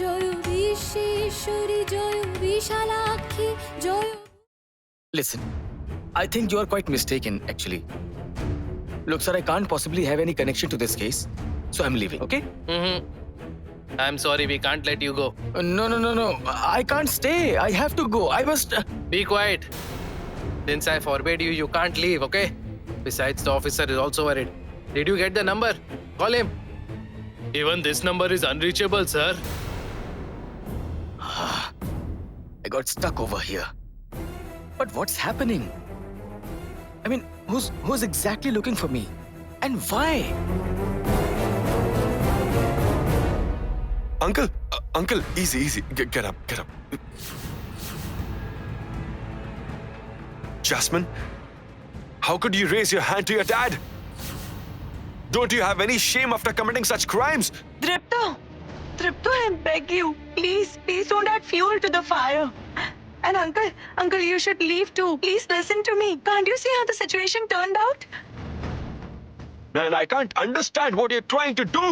Joy Bishweshwari Joy Bishalakshi Joy. Listen, I think you are quite mistaken, actually. Look, sir, I can't possibly have any connection to this case, so I'm leaving, okay? I'm sorry, we can't let you go. No. I can't stay. I have to go. I must. Be quiet. Since I forbade you, you can't leave, okay? Besides, the officer is also worried. Did you get the number? Call him. Even this number is unreachable, sir. I got stuck over here. But what's happening? I mean, who's exactly looking for me? And why? Uncle, easy. Get up. Jasmine, how could you raise your hand to your dad? Don't you have any shame after committing such crimes? Tripto, I beg you, please don't add fuel to the fire. And uncle, you should leave too. Please listen to me. Can't you see how the situation turned out? Man, I can't understand what you're trying to do.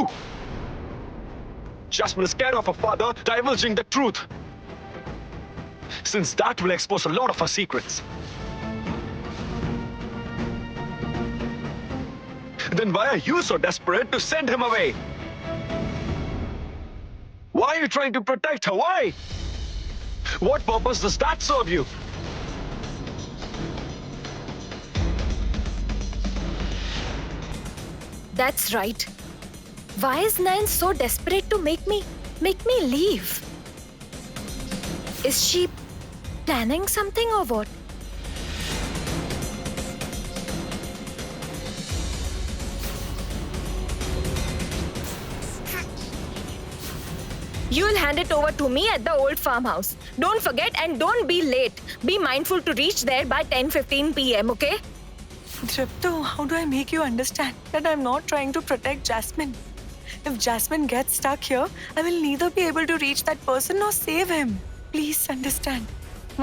Jasmine is scared of her father divulging the truth, since that will expose a lot of her secrets. Then why are you so desperate to send him away? Why are you trying to protect her? Why? What purpose does that serve you? That's right. Why is Nayan so desperate to make me leave? Is she planning something or what? You'll hand it over to me at the old farmhouse. Don't forget and don't be late. Be mindful to reach there by 10:15 p.m., okay? Tripto, how do I make you understand that I'm not trying to protect Jasmine? If Jasmine gets stuck here, I will neither be able to reach that person nor save him. Please understand.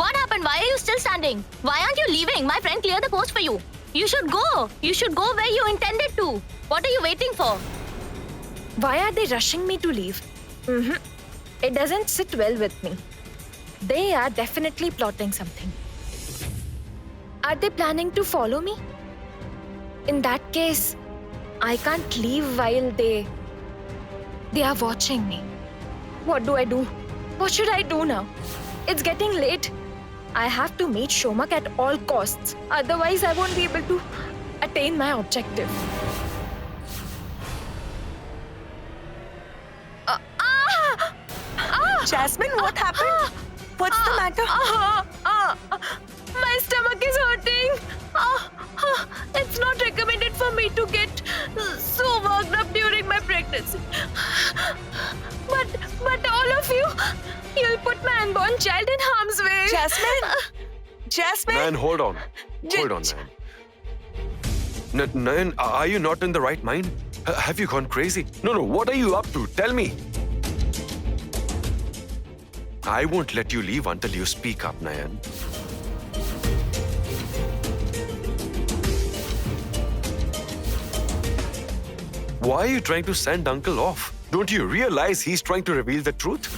What happened? Why are you still standing? Why aren't you leaving? My friend cleared the coast for you. You should go. You should go where you intended to. What are you waiting for? Why are they rushing me to leave? It doesn't sit well with me. They are definitely plotting something. Are they planning to follow me? In that case, I can't leave while they are watching me. What do I do? What should I do now? It's getting late. I have to meet Shomak at all costs. Otherwise, I won't be able to attain my objective. Jasmine, what happened? What's the matter? My stomach is hurting. It's not recommended for me to get so worked up during my pregnancy. But all of you'll put my unborn child in harm's way. Jasmine! Man, hold on, Nayan. Nayan, are you not in the right mind? Have you gone crazy? No, what are you up to? Tell me. I won't let you leave until you speak up, Nayan. Why are you trying to send Uncle off? Don't you realize he's trying to reveal the truth?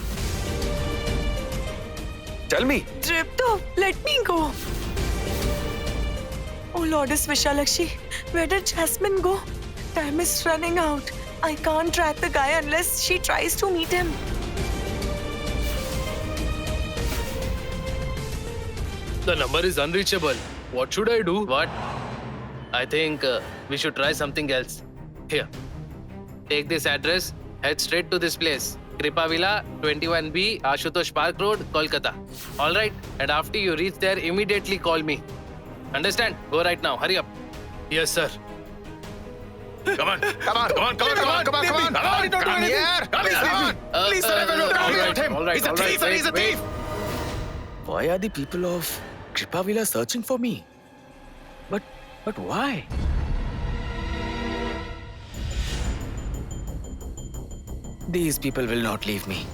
Tell me. Tripto, let me go. Oh, Lourdes Vishalakshi, where did Jasmine go? Time is running out. I can't track the guy unless she tries to meet him. The number is unreachable. What should I do? What? I think we should try something else. Here. Take this address. Head straight to this place. Kripa Villa, 21B, Ashutosh Park Road, Kolkata. All right? And after you reach there, immediately call me. Understand? Go right now. Hurry up. Yes, sir. Come on. Come here. Please, sir, All right. He's a thief, sir. He's a thief. Why are the people of Kripa Villa searching for me? But why? These people will not leave me.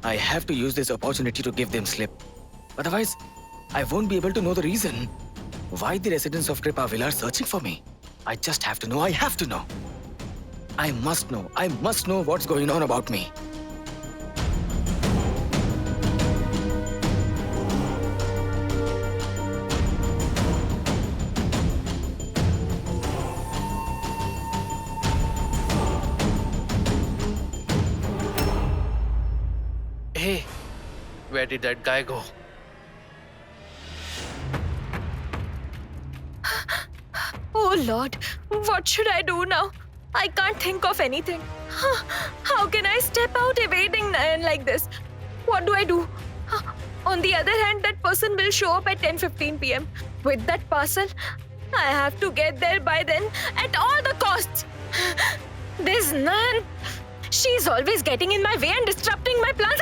I have to use this opportunity to give them slip. Otherwise, I won't be able to know the reason why the residents of Kripa Villa are searching for me. I just have to know. I have to know. I must know. I must know what's going on about me. Where did that guy go? Oh Lord, what should I do now? I can't think of anything. How can I step out evading Nayan like this? What do I do? On the other hand, that person will show up at 10:15 p.m. with that parcel. I have to get there by then at all the costs. This Nayan, she's always getting in my way and disrupting my plans.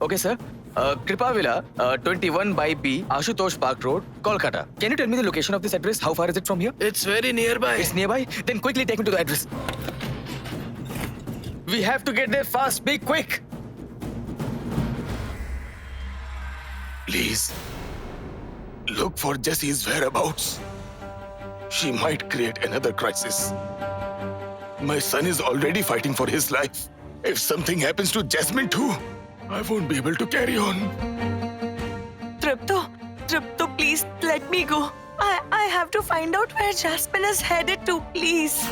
Okay, sir. Kripa Villa, 21 by B, Ashutosh Park Road, Kolkata. Can you tell me the location of this address? How far is it from here? It's very nearby. It's nearby? Then quickly take me to the address. We have to get there fast. Be quick. Please, look for Jessie's whereabouts. She might create another crisis. My son is already fighting for his life. If something happens to Jasmine too, I won't be able to carry on. Tripto, please let me go. I have to find out where Jasmine is headed to, please.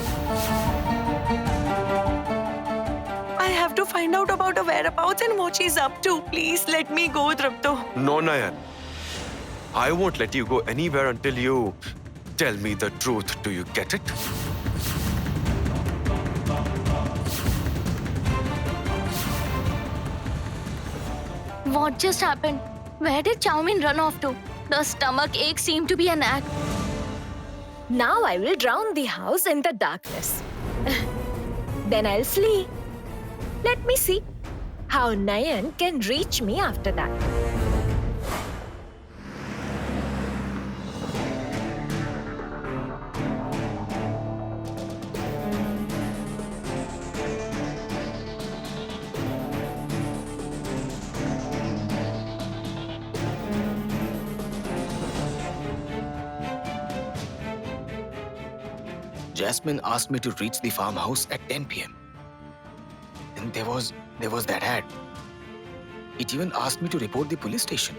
I have to find out about her whereabouts and what she's up to. Please let me go, Tripto. No, Nayan. I won't let you go anywhere until you tell me the truth. Do you get it? What just happened? Where did Chowmin run off to? The stomach ache seemed to be an act. Now I will drown the house in the darkness. Then I'll flee. Let me see how Nayan can reach me after that. Jasmine asked me to reach the farmhouse at 10 p.m. And there was that ad. It even asked me to report the police station.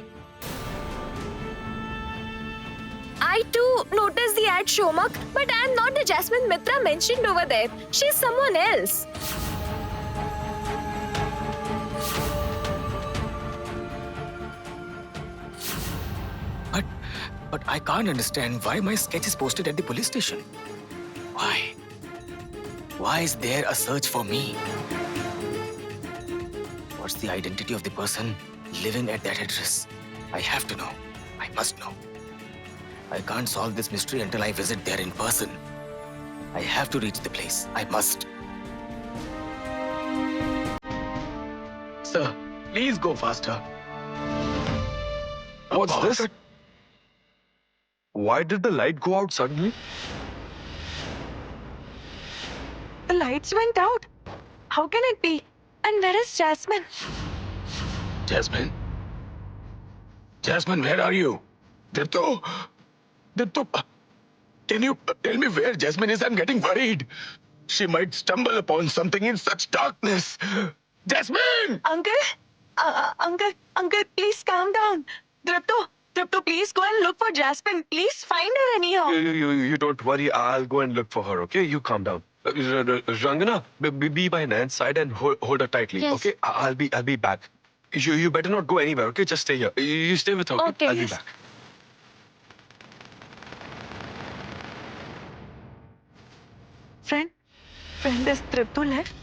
I too noticed the ad, Shomak, but I am not the Jasmine Mitra mentioned over there. She's someone else. But I can't understand why my sketch is posted at the police station. Why? Why is there a search for me? What's the identity of the person living at that address? I have to know. I must know. I can't solve this mystery until I visit there in person. I have to reach the place. I must. Sir, please go faster. What's this? Why did the light go out suddenly? The lights went out. How can it be? And where is Jasmine? Jasmine? Jasmine, where are you? Ditto, can you tell me where Jasmine is? I'm getting worried. She might stumble upon something in such darkness. Jasmine! Uncle, please calm down. Tripto, please go and look for Jasmine. Please find her anyhow. You don't worry. I'll go and look for her, okay? You calm down. Rangana, be by Nan's side and hold her tightly, Yes. okay? I'll be back. You better not go anywhere, okay? Just stay here. You stay with her, okay? Okay. I'll be back. Friend, is Tripto left?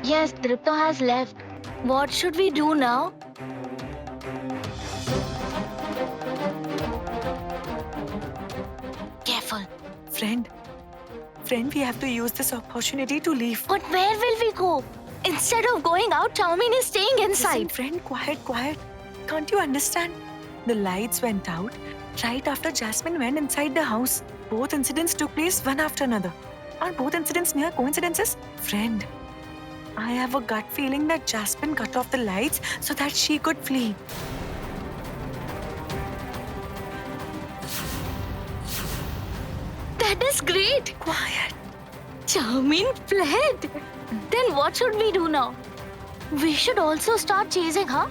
Yes, Tripto has left. What should we do now? Careful. Friend, we have to use this opportunity to leave. But where will we go? Instead of going out, Chowmin is staying Listen, inside. friend, quiet. Can't you understand? The lights went out right after Jasmine went inside the house. Both incidents took place one after another. Are both incidents mere coincidences? Friend, I have a gut feeling that Jasmine cut off the lights so that she could flee. That is great. Quiet. Charming fled. Then what should we do now? We should also start chasing her.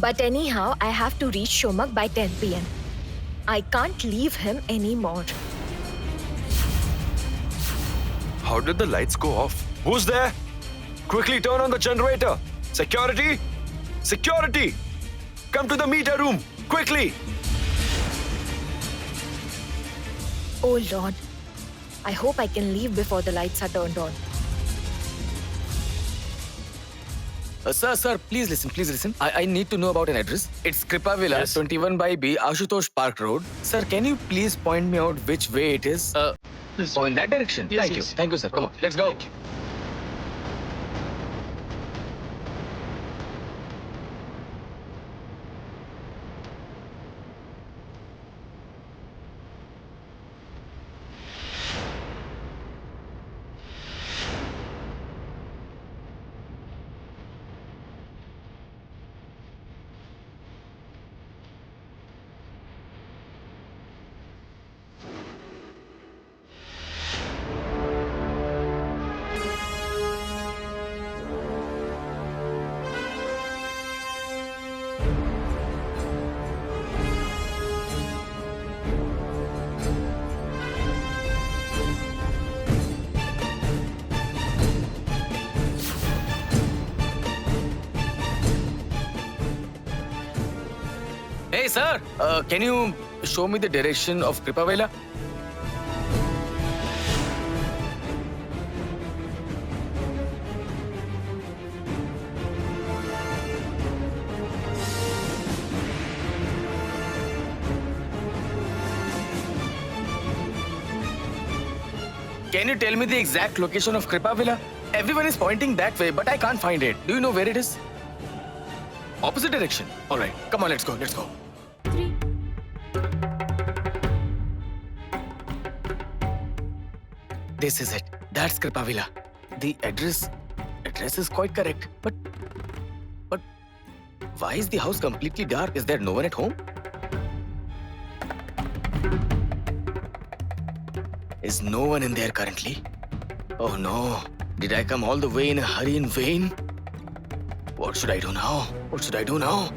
But anyhow, I have to reach Shomak by 10 p.m. I can't leave him anymore. How did the lights go off? Who's there? Quickly turn on the generator. Security? Security! Come to the meter room, quickly! Oh Lord. I hope I can leave before the lights are turned on. Sir, please listen. I need to know about an address. It's Kripa Villa, Yes. 21 by B, Ashutosh Park Road. Sir, can you please point me out which way it is? This Oh, in that direction. Yes, Thank yes. you. Thank you, sir. Come on, let's go. Hey, sir, can you show me the direction of Kripa Villa? Can you tell me the exact location of Kripa Villa? Everyone is pointing that way, but I can't find it. Do you know where it is? Opposite direction. All right, come on, let's go. 3. This is it. That's Kripa Villa. The address is quite correct. But why is the house completely dark? Is there no one at home? Is no one in there currently? Oh no. Did I come all the way in a hurry in vain? What should I do now?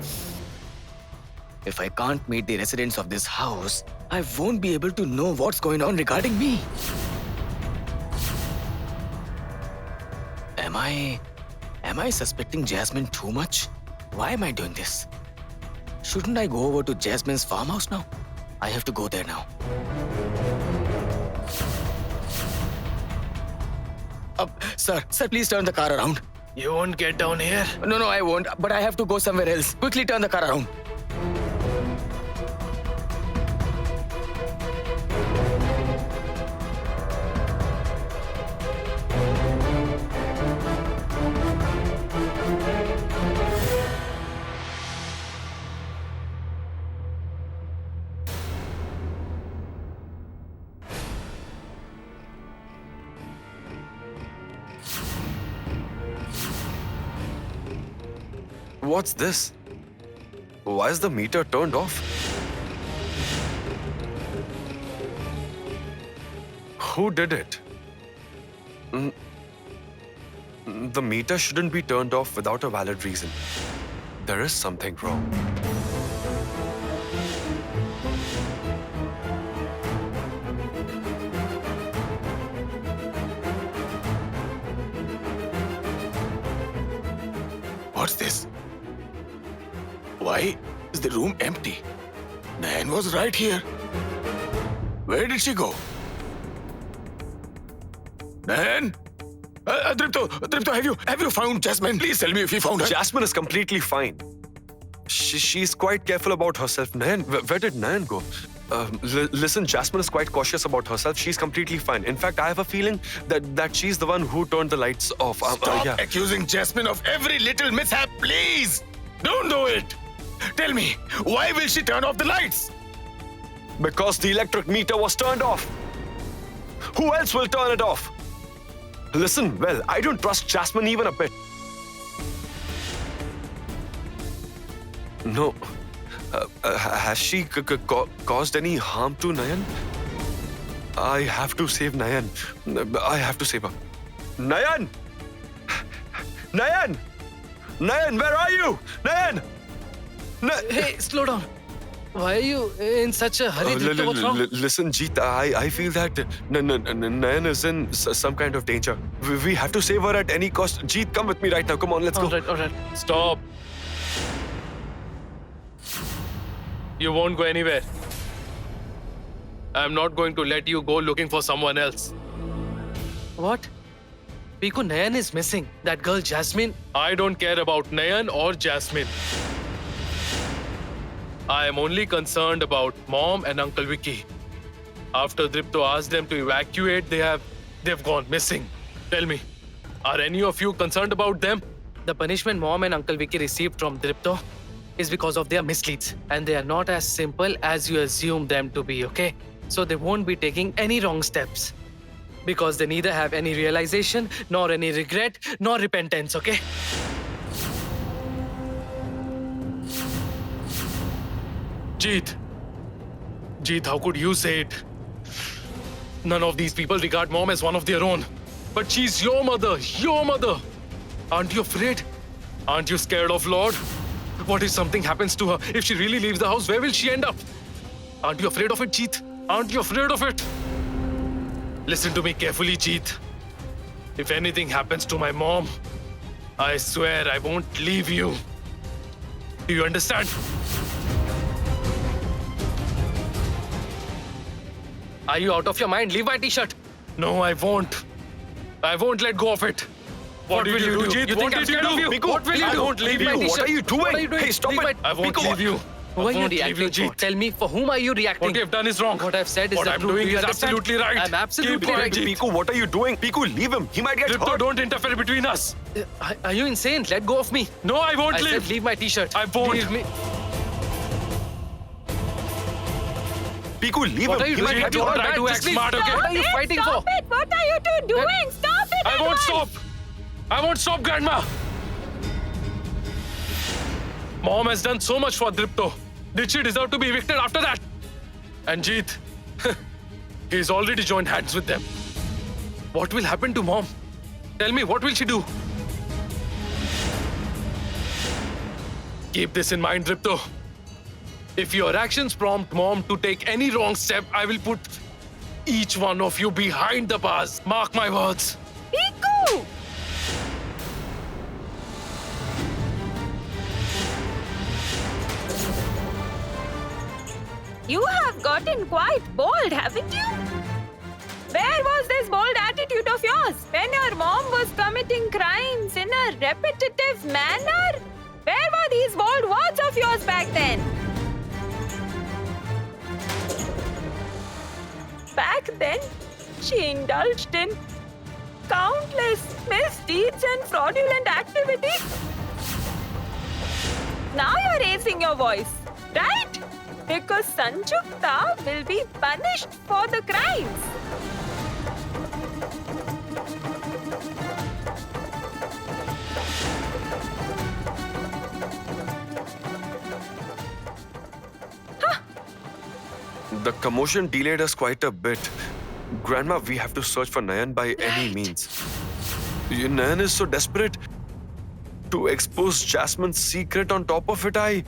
If I can't meet the residents of this house, I won't be able to know what's going on regarding me. Am I suspecting Jasmine too much? Why am I doing this? Shouldn't I go over to Jasmine's farmhouse now? I have to go there now. Sir, please turn the car around. You won't get down here. No, I won't. But I have to go somewhere else. Quickly turn the car around. What's this? Why is the meter turned off? Who did it? The meter shouldn't be turned off without a valid reason. There is something wrong. What's this? Why is the room empty? Nan was right here. Where did she go? Nan? Dripto, have you found Jasmine? Please tell me if you found her. Jasmine is completely fine. She's quite careful about herself. Nayan, where did Nayan go? Listen, Jasmine is quite cautious about herself. She's completely fine. In fact, I have a feeling that she's the one who turned the lights off. Stop Yeah. accusing Jasmine of every little mishap, please. Don't do it. Tell me, why will she turn off the lights? Because the electric meter was turned off. Who else will turn it off? Listen, well, I don't trust Jasmine even a bit. No. Has she caused any harm to Nayan? I have to save Nayan. I have to save her. Nayan! Nayan! Nayan, where are you? Nayan! Hey, slow down. Why are you in such a hurry? Dripto, what's wrong? Listen, Jeet, I feel that Nayan is in some kind of danger. We have to save her at any cost. Jeet, come with me right now. Come on, let's go. All right. Stop. You won't go anywhere. I'm not going to let you go looking for someone else. What? Piku, Nayan is missing. That girl Jasmine. I don't care about Nayan or Jasmine. I am only concerned about Mom and Uncle Vicky. After Dripto asked them to evacuate, they've gone missing. Tell me, are any of you concerned about them? The punishment Mom and Uncle Vicky received from Dripto is because of their misleads, and they are not as simple as you assume them to be, okay? So they won't be taking any wrong steps because they neither have any realization, nor any regret, nor repentance, okay? Jeet, how could you say it? None of these people regard Mom as one of their own. But she's your mother, your mother. Aren't you afraid? Aren't you scared of Lord? What if something happens to her? If she really leaves the house, where will she end up? Aren't you afraid of it, Jeet? Aren't you afraid of it? Listen to me carefully, Jeet. If anything happens to my mom, I swear I won't leave you. Do you understand? Are you out of your mind? Leave my t-shirt. No, I won't. I won't let go of it. What will you do, Jeet? You What think I'm did you scared of do? you? Piku, What will you I do? won't leave my you. t-shirt. What are you doing? What are you doing? Hey, stop Leave it. I won't Piku, leave you. Who are you Won't leave reacting Jeet. for? Tell me, for whom are you reacting? What you've done is wrong. What I've said is What the I'm truth. doing Do you is understand? absolutely right. I'm absolutely Keep quiet, right. Jeet. Piku, what are you doing? Piku, leave him. He might get Dripto, hurt. don't interfere between us. Are you insane? Let go of me. No, I won't I leave. said leave my t-shirt. I won't. Leave me. Piku, leave What him. are you He might doing? get Don't hurt. try to act smart, okay? What are you fighting for? it! What are you two doing? Stop it! I won't stop. I won't stop, Grandma. Mom has done so much for Dripto. Did she deserve to be evicted after that? And Jeet, he's already joined hands with them. What will happen to Mom? Tell me, what will she do? Keep this in mind, Dripto. If your actions prompt Mom to take any wrong step, I will put each one of you behind the bars. Mark my words. Piku! You have gotten quite bold, haven't you? Where was this bold attitude of yours when your mom was committing crimes in a repetitive manner? Where were these bold words of yours back then? Back then, she indulged in countless misdeeds and fraudulent activities. Now you're raising your voice, right? Because Sanjukta will be punished for the crimes. The commotion delayed us quite a bit. Grandma, we have to search for Nayan by any means. Nayan is so desperate to expose Jasmine's secret. On top of it, I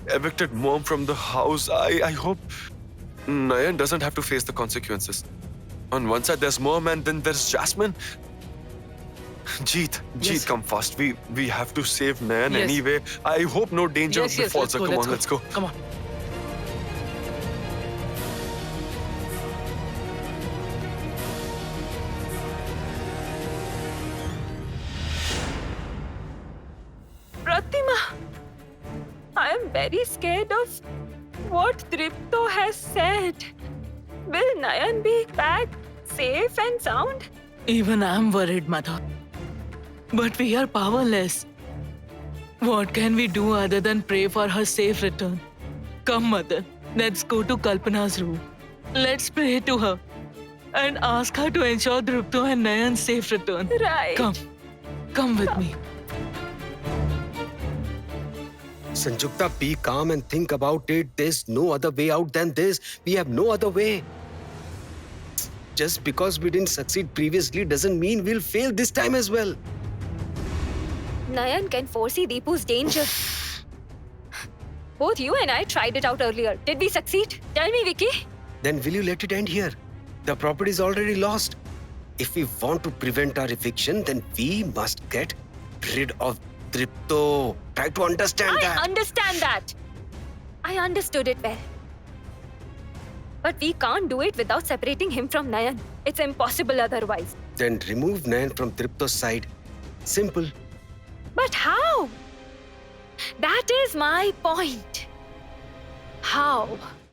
evicted Mom from the house. I hope Nayan doesn't have to face the consequences. On one side, there's Mom, and then there's Jasmine. Jeet, Yes. come fast. We have to save Nayan Yes. anyway. I hope no danger Yes, befalls her. Come on, let's go. Come on. I'm very scared of what Tripto has said. Will Nayan be back safe and sound? Even I'm worried, Mother. But we are powerless. What can we do other than pray for her safe return? Come, Mother. Let's go to Kalpana's room. Let's pray to her and ask her to ensure Drupto and Nayan's safe return. Right. Come with me. Sanjukta, be calm and think about it. There's no other way out than this. We have no other way. Just because we didn't succeed previously doesn't mean we'll fail this time as well. Nayan can foresee Deepu's danger. Both you and I tried it out earlier. Did we succeed? Tell me, Vicky. Then will you let it end here? The property is already lost. If we want to prevent our eviction, then we must get rid of Tripto. Try to understand I that. understand that. I understood it well. But we can't do it without separating him from Nayan. It's impossible otherwise. Then remove Nayan from Tripto's side. Simple. But how? That is my point. How?